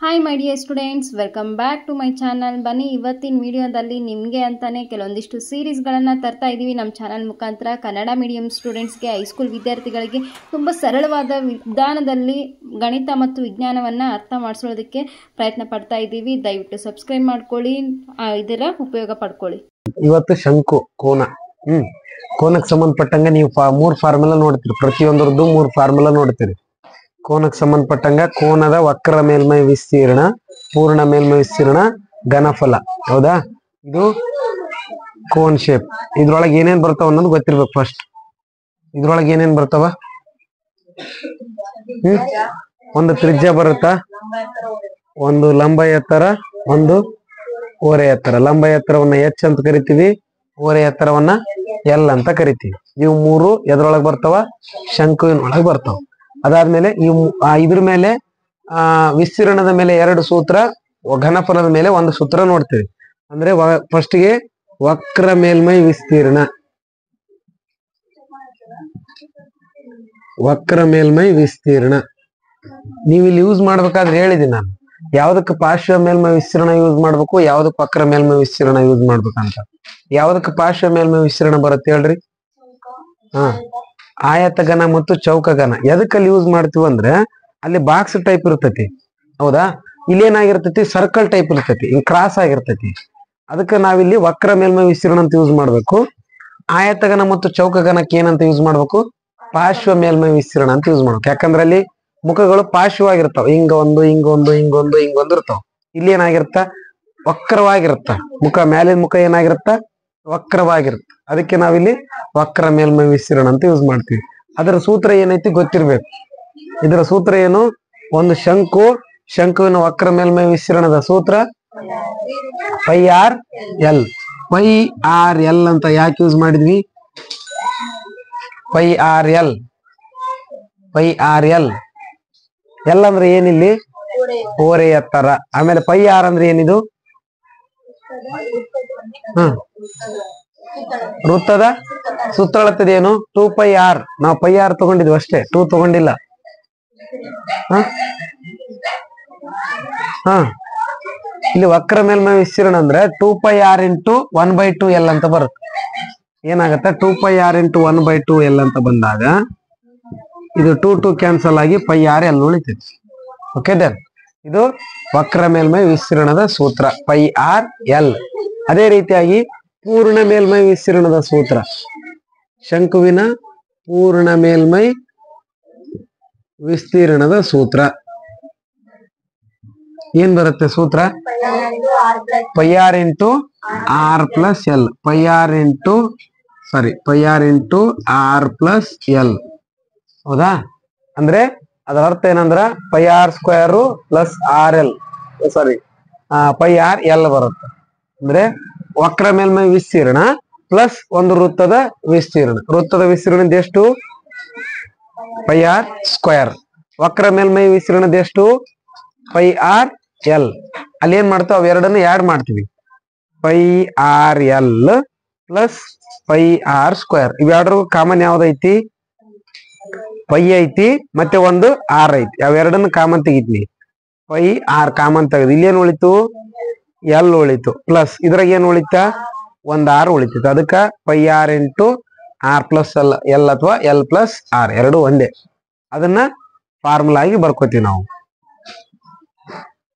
Hi my dear students, welcome back to my channel. ಬನ್ನಿ, ಇವತ್ತಿನ ವಿಡಿಯೋದಲ್ಲಿ ನಿಮಗೆ ಅಂತಾನೆ ಕೆಲವೊಂದಿಷ್ಟು ಸೀರೀಸ್ಗಳನ್ನು ತರ್ತಾ ಇದ್ದೀವಿ ನಮ್ಮ ಚಾನಲ್ ಮುಖಾಂತರ. ಕನ್ನಡ ಮೀಡಿಯಂ ಸ್ಟೂಡೆಂಟ್ಸ್ಗೆ, ಹೈಸ್ಕೂಲ್ ವಿದ್ಯಾರ್ಥಿಗಳಿಗೆ ತುಂಬ ಸರಳವಾದ ವಿಧಾನದಲ್ಲಿ ಗಣಿತ ಮತ್ತು ವಿಜ್ಞಾನವನ್ನು ಅರ್ಥ ಮಾಡಿಸೋದಕ್ಕೆ ಪ್ರಯತ್ನ ಪಡ್ತಾ ಇದ್ದೀವಿ. ದಯವಿಟ್ಟು ಸಬ್ಸ್ಕ್ರೈಬ್ ಮಾಡ್ಕೊಳ್ಳಿ, ಇದರ ಉಪಯೋಗ ಪಡ್ಕೊಳ್ಳಿ. ಇವತ್ತು ಶಂಕು ಕೋನ ಕೋನಕ್ಕೆ ಸಂಬಂಧಪಟ್ಟಂಗೆ ನೀವು ಮೂರು ಫಾರ್ಮುಲಾ ನೋಡ್ತೀರಿ. ಪ್ರತಿಯೊಂದರದ್ದು ಮೂರು ಫಾರ್ಮುಲಾ ನೋಡ್ತೀರಿ. ಕೋನಕ್ಕೆ ಸಂಬಂಧಪಟ್ಟಂಗ ಕೋನದ ವಕ್ರ ಮೇಲ್ಮೈ ವಿಸ್ತೀರ್ಣ, ಪೂರ್ಣ ಮೇಲ್ಮೈ ವಿಸ್ತೀರ್ಣ, ಘನಫಲ. ಹೌದಾ? ಇದು ಕೋನ್ ಶೇಪ್. ಇದ್ರೊಳಗೆ ಏನೇನ್ ಬರ್ತಾವ ಅನ್ನೋದು ಗೊತ್ತಿರ್ಬೇಕು. ಫಸ್ಟ್ ಇದ್ರೊಳಗೆ ಏನೇನ್ ಬರ್ತಾವ? ಒಂದು ತ್ರಿಜ್ಯ ಬರುತ್ತಾ, ಒಂದು ಲಂಬ ಎತ್ತರ, ಒಂದು ಓರೆ ಎತ್ತರ. ಲಂಬ ಎತ್ತರವನ್ನ ಎಚ್ ಅಂತ ಕರಿತೀವಿ, ಓರೆ ಎತ್ತರವನ್ನ ಎಲ್ ಅಂತ ಕರಿತೀವಿ. ಇವು ಮೂರು ಎದ್ರೊಳಗೆ ಬರ್ತಾವ? ಶಂಕುವಿನ ಒಳಗೆ ಬರ್ತಾವ. ಅದಾದ್ಮೇಲೆ ಇದ್ರ ಮೇಲೆ ವಿಸ್ತೀರ್ಣದ ಮೇಲೆ ಎರಡು ಸೂತ್ರ, ಘನಫಲದ ಮೇಲೆ ಒಂದು ಸೂತ್ರ ನೋಡ್ತೀವಿ. ಅಂದ್ರೆ ಫಸ್ಟ್ಗೆ ವಕ್ರ ಮೇಲ್ಮೈ ವಿಸ್ತೀರ್ಣ. ವಕ್ರ ಮೇಲ್ಮೈ ವಿಸ್ತೀರ್ಣ ನೀವು ಇಲ್ಲಿ ಯೂಸ್ ಮಾಡ್ಬೇಕಾದ್ರೆ ಹೇಳಿದೀನಿ ನಾನು, ಯಾವ್ದಕ್ಕೆ ಪಾರ್ಶ್ವ ಮೇಲ್ಮೈ ವಿಸ್ತೀರ್ಣ ಯೂಸ್ ಮಾಡ್ಬೇಕು, ಯಾವ್ದಕ್ಕೆ ವಕ್ರ ಮೇಲ್ಮೈ ವಿಸ್ತೀರ್ಣ ಯೂಸ್ ಮಾಡ್ಬೇಕಂತ. ಯಾವ್ದಕ್ಕೆ ಪಾರ್ಶ್ವ ಮೇಲ್ಮೈ ವಿಸ್ತೀರ್ಣ ಬರುತ್ತೆ ಹೇಳ್ರಿ? ಆಯತ ಘನ ಮತ್ತು ಚೌಕ ಘನ. ಎದಕ್ಕಲ್ಲಿ ಯೂಸ್ ಮಾಡ್ತೀವಿ ಅಂದ್ರೆ ಅಲ್ಲಿ ಬಾಕ್ಸ್ ಟೈಪ್ ಇರ್ತೈತಿ. ಹೌದಾ? ಇಲ್ಲೇನಾಗಿರ್ತೈತಿ? ಸರ್ಕಲ್ ಟೈಪ್ ಇರ್ತೈತಿ, ಹಿಂಗ್ ಕ್ರಾಸ್ ಆಗಿರ್ತೈತಿ. ಅದಕ್ಕೆ ನಾವಿಲ್ಲಿ ವಕ್ರ ಮೇಲ್ಮೈ ವಿಸ್ತೀರ್ಣ ಅಂತ ಯೂಸ್ ಮಾಡ್ಬೇಕು. ಆಯತ ಘನ ಮತ್ತು ಚೌಕ ಘನಕ್ಕೆ ಏನಂತ ಯೂಸ್ ಮಾಡ್ಬೇಕು? ಪಾರ್ಶ್ವ ಮೇಲ್ಮೈ ವಿಸ್ತೀರ್ಣ ಅಂತ ಯೂಸ್ ಮಾಡ್ಬೇಕು. ಯಾಕಂದ್ರೆ ಅಲ್ಲಿ ಮುಖಗಳು ಪಾರ್ಶ್ವವಾಗಿರ್ತಾವ. ಹಿಂಗೊಂದು ಹಿಂಗೊಂದು ಹಿಂಗೊಂದು ಹಿಂಗೊಂದು ಇರ್ತಾವ. ಇಲ್ಲಿ ಏನಾಗಿರುತ್ತ? ವಕ್ರವಾಗಿರುತ್ತ ಮುಖ. ಮೇಲಿನ ಮುಖ ಏನಾಗಿರುತ್ತ? ವಕ್ರವಾಗಿರುತ್ತೆ. ಅದಕ್ಕೆ ನಾವಿಲ್ಲಿ ವಕ್ರ ಮೇಲ್ಮೈ ವಿಸ್ತೀರ್ಣ ಅಂತ ಯೂಸ್ ಮಾಡ್ತೀವಿ. ಅದರ ಸೂತ್ರ ಏನೈತಿ ಗೊತ್ತಿರ್ಬೇಕು. ಇದರ ಸೂತ್ರ ಏನು? ಒಂದು ಶಂಕುವಿನ ವಕ್ರ ಮೇಲ್ಮೈ ವಿಸ್ತೀರ್ಣದ ಸೂತ್ರ pi R L. Pi R L ಅಂತ ಯಾಕೆ ಯೂಸ್ ಮಾಡಿದ್ವಿ? Pi R L. Pi R L. L ಅಂದ್ರೆ ಏನಿಲ್ಲಿ? ಓರೆ ಎತ್ತರ. ಆಮೇಲೆ ಪೈ ಆರ್ ಅಂದ್ರೆ ಏನಿದು? ವೃತ್ತದ ಸುತ್ತಳತೆದೇನು? 2πr. ನಾವು ಪೈ ಆರ್ ತಗೊಂಡಿದ್ವಿ ಅಷ್ಟೇ, 2 ತಗೊಂಡಿಲ್ಲ. ಇಲ್ಲಿ ವಕ್ರ ಮೇಲ್ಮೈ ವಿಸ್ತೀರ್ಣ ಅಂದ್ರೆ 2πr ಇಂಟು 1/2l ಅಂತ ಬರುತ್ತೆ. ಏನಾಗತ್ತೆ? 2πr ಇಂಟು 1/2l ಅಂತ ಬಂದಾಗ ಇದು 2 ಕ್ಯಾನ್ಸಲ್ ಆಗಿ ಪೈ ಆರ್ ಎಲ್ ಉಳಿತೈತಿ. ಓಕೆ ದೆನ್, ಇದು ವಕ್ರ ಮೇಲ್ಮೈ ವಿಸ್ತೀರ್ಣದ ಸೂತ್ರ ಪೈ ಆರ್ ಎಲ್. ಅದೇ ರೀತಿಯಾಗಿ ಪೂರ್ಣ ಮೇಲ್ಮೈ ವಿಸ್ತೀರ್ಣದ ಸೂತ್ರ, ಶಂಕುವಿನ ಪೂರ್ಣ ಮೇಲ್ಮೈ ವಿಸ್ತೀರ್ಣದ ಸೂತ್ರ ಏನ್ ಬರುತ್ತೆ? ಸೂತ್ರ pi R into R plus L. Pi R into R plus L. ಹೌದಾ? ಅಂದ್ರೆ ಅದರ ಅರ್ಥ ಏನಂದ್ರ pi R square plus R L, pi R L ಬರುತ್ತೆ. ಅಂದ್ರೆ ವಕ್ರ ಮೇಲ್ಮೈ ವಿಸ್ತೀರ್ಣ ಪ್ಲಸ್ ಒಂದು ವೃತ್ತದ ವಿಸ್ತೀರ್ಣ. ವೃತ್ತದ ವಿಸ್ತೀರ್ಣದ ಎಷ್ಟು? Pi R square. ವಕ್ರ ಮೇಲ್ಮೈ ವಿಸ್ತೀರ್ಣದ ಎಷ್ಟು? Pi R L. ಅಲ್ಲಿ ಏನ್ ಮಾಡ್ತಾವ? ಅವೆರಡನ್ನು ಆಡ್ ಮಾಡ್ತೀವಿ. Pi R L plus pi R square. ಇವೆರಡರಿಗೂ ಕಾಮನ್ ಯಾವ್ದೈತಿ? ಪೈ ಐತಿ, ಮತ್ತೆ ಒಂದು ಆರ್ ಐತಿ. ಅವೆರಡನ್ನು ಕಾಮನ್ ತೆಗಿತೀನಿ. ಪೈ ಆರ್ ಕಾಮನ್ ತೆಗೆದು ಇಲ್ಲೇನ್ ಉಳಿತು? ಎಲ್ ಉಳಿತು. ಪ್ಲಸ್ ಇದ್ರಾಗ ಏನ್ ಉಳಿತ? ಒಂದ್ ಆರ್ ಉಳಿತೈತಿ. ಅದಕ್ಕ pi R into R plus L ಅಥವಾ ಎಲ್ ಪ್ಲಸ್ ಆರ್ ಎರಡು ಒಂದೇ. ಅದನ್ನ ಫಾರ್ಮುಲಾ ಆಗಿ ಬರ್ಕೋತೀವಿ ನಾವು.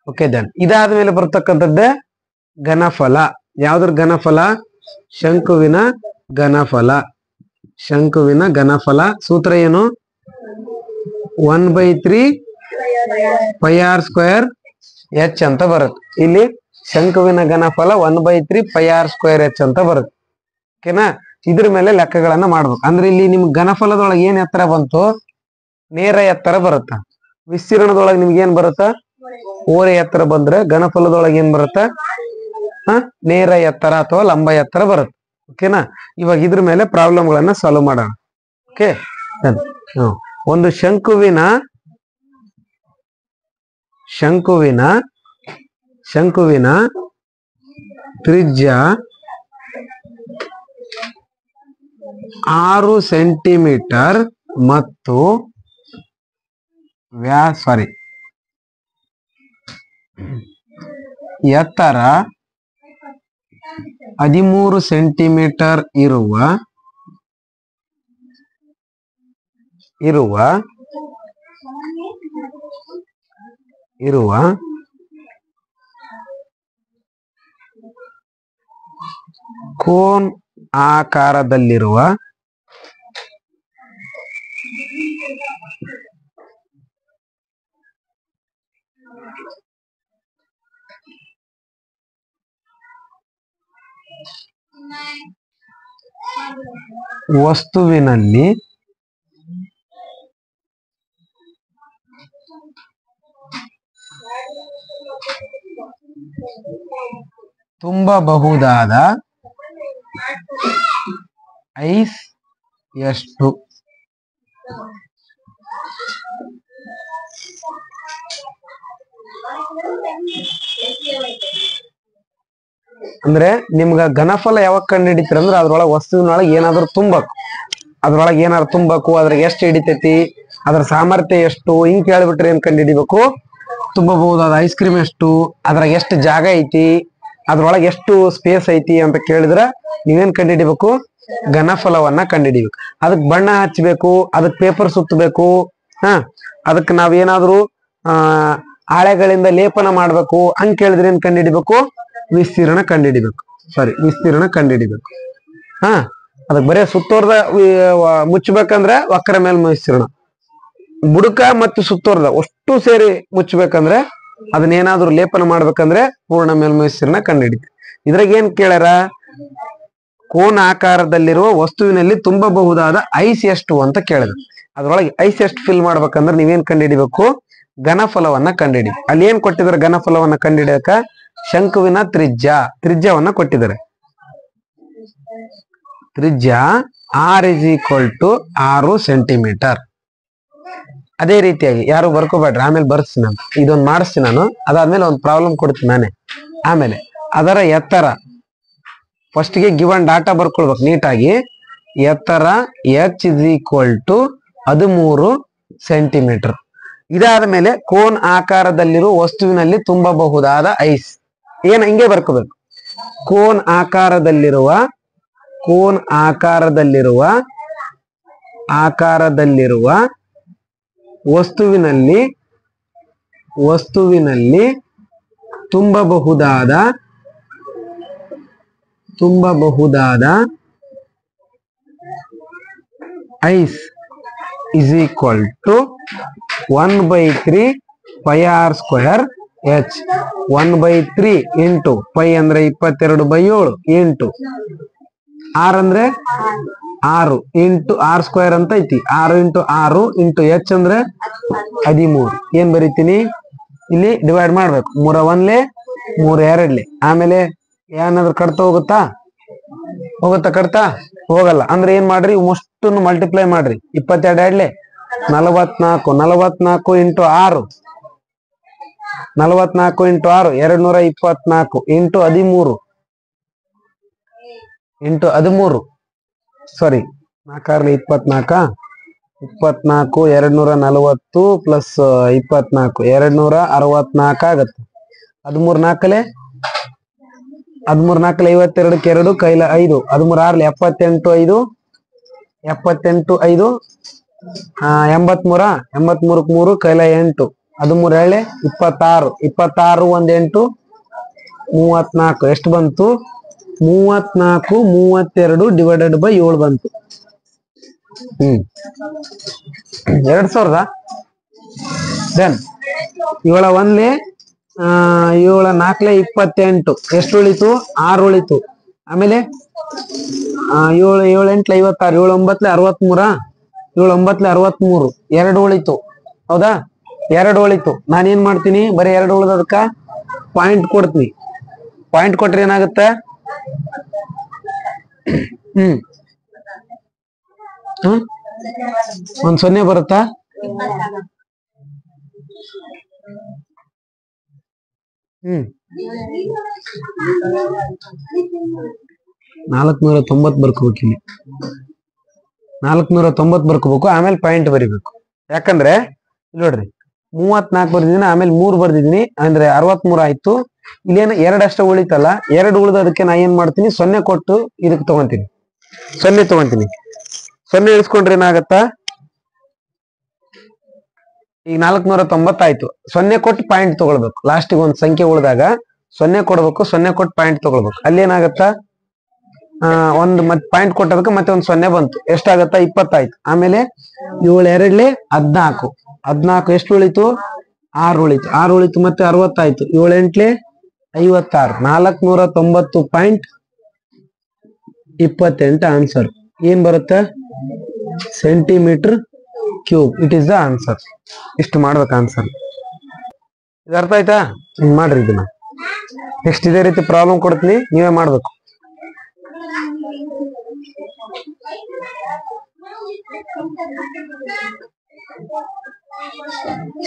ಓಕೆ ದೆನ್, ಇದಾದ್ಮೇಲೆ ಬರ್ತಕ್ಕಂಥದ್ದೇ ಘನಫಲ. ಯಾವ್ದ್ರ ಘನಫಲ? ಶಂಕುವಿನ ಘನಫಲ. ಶಂಕುವಿನ ಘನಫಲ ಸೂತ್ರ ಏನು? 1/3 ಪೈ ಆರ್ ಸ್ಕ್ವೇರ್ ಎಚ್ ಅಂತ ಬರುತ್ತೆ. ಇಲ್ಲಿ ಶಂಕುವಿನ ಘನಫಲ 1/3 ಪೈ ಆರ್ ಸ್ಕ್ವೇರ್ ಎಚ್ ಅಂತ ಬರುತ್ತೆ. ಓಕೆನಾ? ಇದ್ರ ಮೇಲೆ ಲೆಕ್ಕಗಳನ್ನ ಮಾಡ್ಬೇಕು. ಅಂದ್ರೆ ಇಲ್ಲಿ ನಿಮ್ಗೆ ಘನಫಲದೊಳಗೆ ಏನ್ ಎತ್ತರ ಬಂತು? ನೇರ ಎತ್ತರ ಬರುತ್ತ. ವಿಸ್ತೀರ್ಣದೊಳಗೆ ನಿಮ್ಗೆ ಏನ್ ಬರುತ್ತ? ಓರೆ ಎತ್ತರ ಬಂದ್ರೆ ಘನಫಲದೊಳಗೆ ಏನ್ ಬರುತ್ತ? ನೇರ ಎತ್ತರ ಅಥವಾ ಲಂಬ ಎತ್ತರ ಬರುತ್ತೆ. ಓಕೆನಾ? ಇವಾಗ ಇದ್ರ ಮೇಲೆ ಪ್ರಾಬ್ಲಮ್ಗಳನ್ನ ಸಾಲ್ವ್ ಮಾಡೋಣ. ಓಕೆ, ಒಂದು ಶಂಕುವಿನ ತ್ರಿಜ್ಯ 6 ಸೆಂಟಿಮೀಟರ್ ಮತ್ತು ಎತ್ತರ 13 ಸೆಂಟಿಮೀಟರ್ ಇರುವ ಕೋನ್ ಆಕಾರದಲ್ಲಿರುವ ವಸ್ತುವಿನಲ್ಲಿ ತುಂಬಬಹುದಾದ ಐಸ್ ಎಷ್ಟು? ಅಂದ್ರೆ ನಿಮ್ಗ ಘನಫಲ ಯಾವಾಗ ಕಂಡು ಹಿಡಿತೀರ ಅಂದ್ರೆ ಅದ್ರೊಳಗೆ ವಸ್ತುವಿನೊಳಗೆ ಏನಾದ್ರು ತುಂಬಬೇಕು, ಅದ್ರಾಗ ಎಷ್ಟು ಹಿಡಿತೈತಿ, ಅದ್ರ ಸಾಮರ್ಥ್ಯ ಎಷ್ಟು, ಹಿಂಗ್ ಕೇಳ್ಬಿಟ್ರೆ ಏನ್ ಕಂಡು ಹಿಡಿಬೇಕು? ತುಂಬಬಹುದಾದ ಐಸ್ ಕ್ರೀಮ್ ಎಷ್ಟು, ಅದ್ರಾಗ ಎಷ್ಟು ಜಾಗ ಐತಿ, ಅದ್ರೊಳಗೆ ಎಷ್ಟು ಸ್ಪೇಸ್ ಐತಿ ಅಂತ ಕೇಳಿದ್ರ ನೀವೇನ್ ಕಂಡು ಹಿಡಿಬೇಕು? ಘನಫಲವನ್ನ ಕಂಡು ಹಿಡಿಬೇಕು. ಅದಕ್ ಬಣ್ಣ ಹಚ್ಚಬೇಕು, ಅದಕ್ ಪೇಪರ್ ಸುತ್ತಬೇಕು, ಅದಕ್ಕೆ ನಾವೇನಾದ್ರೂ ಹಾಳೆಗಳಿಂದ ಲೇಪನ ಮಾಡ್ಬೇಕು. ಹಂಗ್ ಕೇಳಿದ್ರೆ ಏನ್ ಕಂಡು ಹಿಡಿಬೇಕು? ವಿಸ್ತೀರ್ಣ ಕಂಡುಹಿಡಿಬೇಕು. ಅದಕ್ಕೆ ಬರೇ ಸುತ್ತೋರ್ದ ಮುಚ್ಚಬೇಕಂದ್ರೆ ವಕ್ರ ಮೇಲ್ಮೈ ವಿಸ್ತೀರ್ಣ, ಬುಡಕ ಮತ್ತು ಸುತ್ತೋರ್ದ ಅಷ್ಟು ಸೇರಿ ಮುಚ್ಚಬೇಕಂದ್ರೆ ಅದನ್ನೇನಾದ್ರೂ ಲೇಪನ ಮಾಡ್ಬೇಕಂದ್ರೆ ಪೂರ್ಣ ಮೇಲ್ಮೈ ವಿಸ್ತೀರ್ಣ ಕಂಡುಹಿಡಿತೀವಿ. ಇದ್ರಾಗ ಏನ್ ಕೇಳ್ಯಾರ? ಕೋನ್ ಆಕಾರದಲ್ಲಿರುವ ವಸ್ತುವಿನಲ್ಲಿ ತುಂಬಬಹುದಾದ ಐಸ್ ಎಷ್ಟು ಅಂತ ಕೇಳಿದ್ರು. ಅದ್ರೊಳಗೆ ಐಸ್ ಎಷ್ಟು ಫಿಲ್ ಮಾಡ್ಬೇಕಂದ್ರೆ ನೀವೇನ್ ಕಂಡುಹಿಡಿಬೇಕು? ಘನಫಲವನ್ನ ಕಂಡುಹಿಡಿ. ಅಲ್ಲಿ ಏನ್ ಕೊಟ್ಟಿದ್ದಾರೆ? ಘನಫಲವನ್ನ ಕಂಡುಹಿಡಿಯಕ ಶಂಕುವಿನ ತ್ರಿಜ್ಯವನ್ನ ಕೊಟ್ಟಿದ್ದಾರೆ. ತ್ರಿಜ್ಯ R = 6 ಸೆಂಟಿಮೀಟರ್. ಅದೇ ರೀತಿಯಾಗಿ ಯಾರು ಬರ್ಕೋಬೇಡ್ರಿ, ಆಮೇಲೆ ಬರ್ಸ್ತೀನಿ ನಾನು, ಇದೊಂದು ಮಾಡಿಸ್ತೀನಿ ನಾನು, ಅದಾದ್ಮೇಲೆ ಒಂದು ಪ್ರಾಬ್ಲಮ್ ಕೊಡ್ತೀನಿ ನಾನೇ. ಆಮೇಲೆ ಅದರ ಎತ್ತರ ಫಸ್ಟ್ಗೆ ಗಿವನ್ ಡಾಟಾ ಬರ್ಕೊಳ್ಬೇಕು ನೀಟಾಗಿ. ಎತ್ತರ H = 13 ಸೆಂಟಿಮೀಟರ್. ಇದಾದ ಮೇಲೆ ಕೋನ್ ಆಕಾರದಲ್ಲಿರುವ ವಸ್ತುವಿನಲ್ಲಿ ತುಂಬಬಹುದಾದ ಐಸ್ ಹಿಂಗೆ ಬರ್ಕೋಬೇಕು. ಕೋನ್ ಆಕಾರದಲ್ಲಿರುವ ವಸ್ತುವಿನಲ್ಲಿ ತುಂಬಬಹುದಾದ ಐಸ್ = 1/3 πr² H. 1/3 ಇಂಟು π ಅಂದ್ರೆ 22/7 ಇಂಟು R ಅಂದ್ರೆ 6 ಇಂಟು R² ಅಂತ ಐತಿ. 6 ಇಂಟು 6 ಇಂಟು H ಅಂದ್ರೆ 13. ಏನ್ ಬರೀತೀನಿ ಇಲ್ಲಿ? ಡಿವೈಡ್ ಮಾಡ್ಬೇಕು. 3 1 3 2. ಆಮೇಲೆ ಏನಾದ್ರು ಕಟ್ತಾ ಹೋಗುತ್ತಾ? ಕಟ್ತಾ ಹೋಗಲ್ಲ. ಅಂದ್ರೆ ಏನ್ ಮಾಡ್ರಿ? ಮೋಸ್ಟನ್ನು ಮಲ್ಟಿಪ್ಲೈ ಮಾಡ್ರಿ. 22 44. 44 ಇಂಟು 6 224 ಇಂಟು 13 ಸಾರಿ 4 24 240 ಪ್ಲಸ್ 24 264 ಆಗತ್ತೆ. 13 4 52 2 ಕೈಲ 5 13 6 78 5 83 3 ಕೈಲ 8 13 26 26 1 8 34. ಎಷ್ಟು ಬಂತು? 34 32 ಡಿವೈಡೆಡ್ ಬೈ 7 ಬಂತು. 2000. ದೆನ್ 7 1 7 4 28. ಎಷ್ಟು ಉಳಿತು? 6 ಉಳಿತು. ಆಮೇಲೆ 7 7 8 56 7 9 63 7 9 63 2 ಉಳಿತು. ಹೌದಾ? 2 ಉಳಿತು. ನಾನೇನ್ ಮಾಡ್ತೀನಿ? ಬರೀ 2 ಉಳಿದದಕ್ಕ ಪಾಯಿಂಟ್ ಕೊಡ್ತೀನಿ. ಪಾಯಿಂಟ್ ಕೊಟ್ರೆ ಏನಾಗುತ್ತೆ? ಒಂದ್ 0 ಬರುತ್ತಾ? 490 ಬರ್ಕೋಬೇಕು. ಇಲ್ಲಿ 490 ಬರ್ಕೋಬೇಕು. ಆಮೇಲೆ ಪಾಯಿಂಟ್ ಬರಿಬೇಕು. ಯಾಕಂದ್ರೆ ಇಲ್ಲಿ ನೋಡ್ರಿ 34 ಬರ್ದಿದ್ದೀನಿ, ಆಮೇಲೆ 3 ಬರ್ದಿದ್ದೀನಿ, ಅಂದ್ರೆ 63 ಆಯ್ತು. ಇಲ್ಲೇನು 2 ಅಷ್ಟೇ ಉಳಿತಲ್ಲ, 2 ಉಳಿದದಕ್ಕೆ ನಾ ಏನ್ ಮಾಡ್ತೀನಿ, 0 ಕೊಟ್ಟು ಇದಕ್ಕೆ ತಗೊಂತೀನಿ, 0 ತಗೊಂತೀನಿ. 0 ಇಳಿಸ್ಕೊಂಡ್ರೆ ಏನಾಗತ್ತಾ, ಈಗ 490 ಆಯ್ತು. 0 ಕೊಟ್ಟು ಪಾಯಿಂಟ್ ತಗೊಳ್ಬೇಕು. ಲಾಸ್ಟಿಗೆ ಒಂದು ಸಂಖ್ಯೆ ಉಳಿದಾಗ 0 ಕೊಡ್ಬೇಕು, 0 ಕೊಟ್ಟು ಪಾಯಿಂಟ್ ತಗೊಳ್ಬೇಕು. ಅಲ್ಲಿ ಏನಾಗತ್ತಾ, ಒಂದು ಮತ್ತೆ ಪಾಯಿಂಟ್ ಕೊಟ್ಟದಕ್ಕೆ ಮತ್ತೆ ಒಂದು 0 ಬಂತು. ಎಷ್ಟಾಗತ್ತಾ, 20 ಆಯ್ತು. ಆಮೇಲೆ 7 2 14, 14 ಎಷ್ಟು ಉಳಿತು, 6 ಉಳಿತು. 6 ಉಳಿತು, ಮತ್ತೆ 60 ಆಯ್ತು. 7 8 56, 490.28 ಆನ್ಸರ್ ಏನ್ ಬರುತ್ತೆ, centimetre cube. It is the answer. ಇಷ್ಟು ಮಾಡ್ಬೇಕು ಆನ್ಸರ್. ಇದು ಅರ್ಥ ಆಯ್ತಾ? ಮಾಡ್ರಿ ಇದನ್ನ. ನೆಕ್ಸ್ಟ್ ಇದೇ ರೀತಿ ಪ್ರಾಬ್ಲಮ್ ಕೊಡ್ತೀನಿ, ನೀವೇ ಮಾಡ್ಬೇಕು.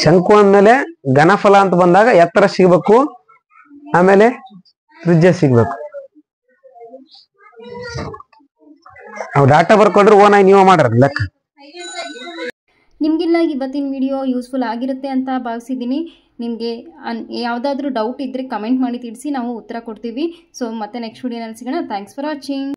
ಶಂಕು ಅಂದ್ಮೇಲೆ ಘನಫಲ ಅಂತ ಬಂದಾಗ ಎತ್ತರ ಸಿಗ್ಬೇಕು, ಆಮೇಲೆ ತ್ರಿಜ್ಯ ಸಿಗ್ಬೇಕು. ಅವ್ ಡಾಟಾ ಬರ್ಕೊಂಡ್ರೆ ಓನಾಗಿ ನೀವೇ ಮಾಡ್ರಿ ಲೆಕ್ಕ. ನಿಮಗೆಲ್ಲ ಇವತ್ತಿನ ವಿಡಿಯೋ ಯೂಸ್ಫುಲ್ ಆಗಿರುತ್ತೆ ಅಂತ ಭಾವಿಸಿದ್ದೀನಿ. ನಿಮಗೆ ಯಾವುದಾದ್ರೂ ಡೌಟ್ ಇದ್ದರೆ ಕಮೆಂಟ್ ಮಾಡಿ ತಿಳಿಸಿ, ನಾವು ಉತ್ತರ ಕೊಡ್ತೀವಿ. ಸೊ ಮತ್ತೆ ನೆಕ್ಸ್ಟ್ ವಿಡಿಯೋನಲ್ಲಿ ಸಿಗೋಣ. Thanks for watching.